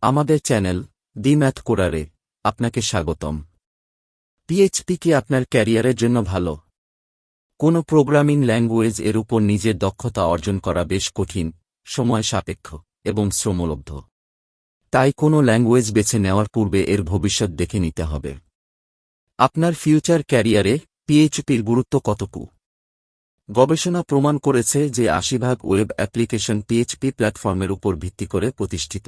আমাদের channel the math কোডারে আপনাকে স্বাগতম। পিএইচপি কি আপনার ক্যারিয়ারের জন্য ভালো? কোনো প্রোগ্রামিং ল্যাঙ্গুয়েজ এর উপর নিজের দক্ষতা অর্জন করা বেশ কঠিন, সময় সাপেক্ষ এবং শ্রমলব্ধ। তাই কোনো ল্যাঙ্গুয়েজ বেছে নেওয়ার পূর্বে এর ভবিষ্যৎ দেখে নিতে হবে। আপনার ফিউচার ক্যারিয়ারে পিএইচপির গুরুত্ব কতটুকু? গবেষণা প্রমাণ করেছে যে ৮০% ওয়েব অ্যাপ্লিকেশন পিএইচপি প্ল্যাটফর্মের উপর ভিত্তি করে প্রতিষ্ঠিত।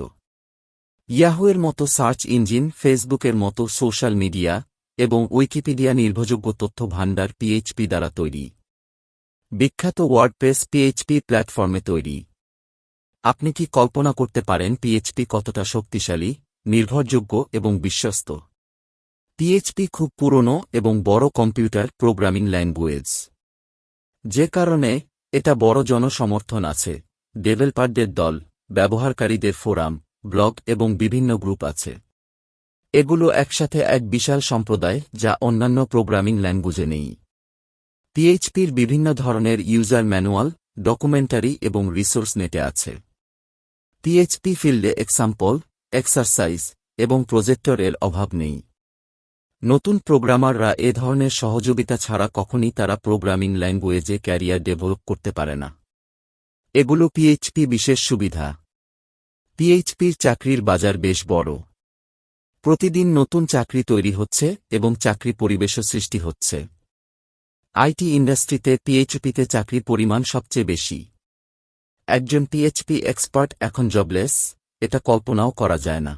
ইয়াহুয়ের মতো সার্চ ইঞ্জিন, ফেসবুকের মতো সোশ্যাল মিডিয়া এবং উইকিপিডিয়া নির্ভরযোগ্য তথ্য ভাণ্ডার পিএইচপি দ্বারা তৈরি। বিখ্যাত ওয়ার্ডপ্রেস পিএইচপি প্ল্যাটফর্মে তৈরি। আপনি কি কল্পনা করতে পারেন পিএইচপি কতটা শক্তিশালী, নির্ভরযোগ্য এবং বিশ্বস্ত? পিএইচপি খুব পুরনো এবং বড় কম্পিউটার প্রোগ্রামিং ল্যাঙ্গুয়েজ, যে কারণে এটা বড় জনসমর্থন আছে। ডেভেলপারদের দল, ব্যবহারকারীদের ফোরাম, ব্লগ এবং বিভিন্ন গ্রুপ আছে। এগুলো একসাথে এক বিশাল সম্প্রদায় যা অন্যান্য প্রোগ্রামিং ল্যাঙ্গুয়েজে নেই। পিএইচপির বিভিন্ন ধরনের ইউজার ম্যানুয়াল, ডকুমেন্টারি এবং রিসোর্স নেটে আছে। পিএইচপি ফিল্ডে এক্সাম্পল, এক্সারসাইজ এবং প্রজেক্টর এর অভাব নেই। নতুন প্রোগ্রামাররা এ ধরনের সহযোগিতা ছাড়া কখনই তারা প্রোগ্রামিং ল্যাঙ্গুয়েজে ক্যারিয়ার ডেভেলপ করতে পারে না। এগুলো পিএইচপি বিশেষ সুবিধা। পিএইচপির চাকরির বাজার বেশ বড়। প্রতিদিন নতুন চাকরি তৈরি হচ্ছে এবং চাকরি পরিবেশও সৃষ্টি হচ্ছে। আইটি ইন্ডাস্ট্রিতে পিএইচপিতে চাকরির পরিমাণ সবচেয়ে বেশি। একজন পিএইচপি এক্সপার্ট এখন জবলেস, এটা কল্পনাও করা যায় না।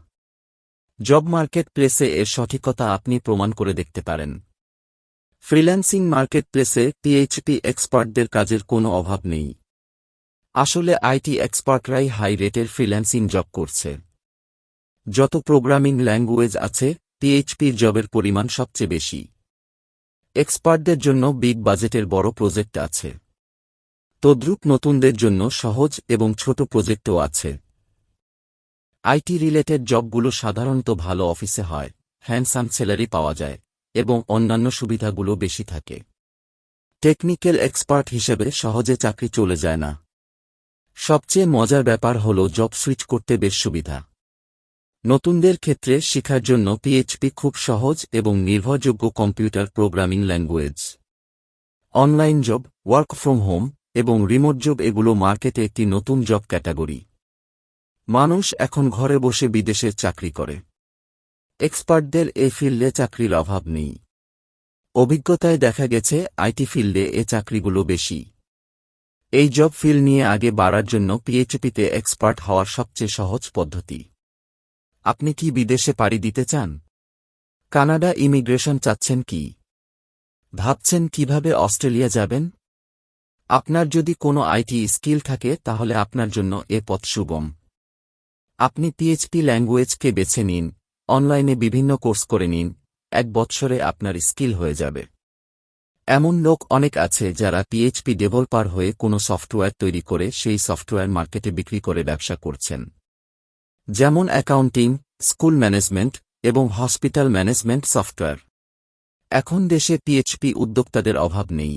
জব মার্কেট প্লেসে এর সঠিকতা আপনি প্রমাণ করে দেখতে পারেন। ফ্রিল্যান্সিং মার্কেট প্লেসে পিএইচপি এক্সপার্টদের কাজের কোনো অভাব নেই। আসলে আইটি এক্সপার্টরাই হাই রেটের ফ্রিল্যান্সিং জব করছে। যত প্রোগ্রামিং ল্যাঙ্গুয়েজ আছে, পিএইচপির জবের পরিমাণ সবচেয়ে বেশি। এক্সপার্টদের জন্য বিগ বাজেটের বড় প্রজেক্ট আছে। তদ্রূপ নতুনদের জন্য সহজ এবং ছোট প্রজেক্টও আছে। আইটি রিলেটেড জবগুলো সাধারণত ভালো অফিসে হয়, হ্যান্ডসাম স্যালারি পাওয়া যায় এবং অন্যান্য সুবিধাগুলো বেশি থাকে। টেকনিক্যাল এক্সপার্ট হিসেবে সহজে চাকরি চলে যায় না। সবচেয়ে মজার ব্যাপার হল জব সুইচ করতে বেশ সুবিধা। নতুনদের ক্ষেত্রে শেখার জন্য পিএইচপি খুব সহজ এবং নির্ভরযোগ্য computer programming language. Online job, work from home এবং রিমোট জব এগুলো মার্কেটে একটি নতুন জব ক্যাটাগরি। মানুষ এখন ঘরে বসে বিদেশের চাকরি করে। এক্সপার্টদের এই ফিল্ডে চাকরির অভাব নেই। অভিজ্ঞতায় দেখা গেছে আইটি ফিল্ডে এ চাকরিগুলো বেশি। এই জব ফিল্ড নিয়ে আগে বাড়ার জন্য পিএইচপিতে এক্সপার্ট হওয়ার সবচেয়ে সহজ পদ্ধতি। আপনি কি বিদেশে পাড়ি দিতে চান? কানাডা ইমিগ্রেশন চাচ্ছেন কি? ভাবছেন কিভাবে অস্ট্রেলিয়া যাবেন? আপনার যদি কোনো আইটি স্কিল থাকে তাহলে আপনার জন্য এ পথ সুগম। আপনি পিএইচপি ল্যাঙ্গুয়েজকে বেছে নিন, অনলাইনে বিভিন্ন কোর্স করে নিন, 1 বৎসরে আপনার স্কিল হয়ে যাবে। এমন লোক অনেক আছে যারা পিএইচপি ডেভেলপার হয়ে কোনো সফটওয়্যার তৈরি করে সেই সফটওয়্যার মার্কেটে বিক্রি করে ব্যবসা করছেন। যেমন অ্যাকাউন্টিং, স্কুল ম্যানেজমেন্ট এবং হসপিটাল ম্যানেজমেন্ট সফটওয়্যার। এখন দেশে পিএইচপি উদ্যোক্তাদের অভাব নেই।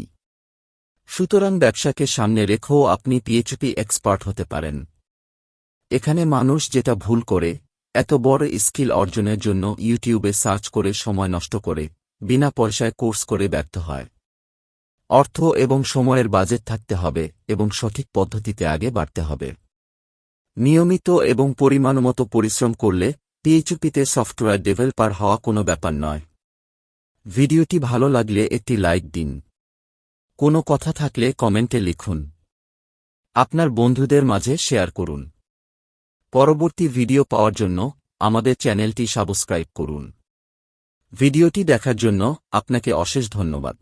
সুতরাং ব্যবসাকে সামনে রেখেও আপনি পিএইচপি এক্সপার্ট হতে পারেন। এখানে মানুষ যেটা ভুল করে, এত বড় স্কিল অর্জনের জন্য ইউটিউবে সার্চ করে সময় নষ্ট করে, বিনা পয়সায় কোর্স করে ব্যর্থ হয়। অর্থ এবং সময়ের বাজেট থাকতে হবে এবং সঠিক পদ্ধতিতে আগে বাড়তে হবে। নিয়মিত এবং পরিমাণমতো পরিশ্রম করলে পিএইচপিতে সফটওয়্যার ডেভেলপার হওয়া কোনো ব্যাপার নয়। ভিডিওটি ভালো লাগলে একটি লাইক দিন। কোনো কথা থাকলে কমেন্টে লিখুন। আপনার বন্ধুদের মাঝে শেয়ার করুন। পরবর্তী ভিডিও পাওয়ার জন্য আমাদের চ্যানেলটি সাবস্ক্রাইব করুন। ভিডিওটি দেখার জন্য আপনাকে অশেষ ধন্যবাদ।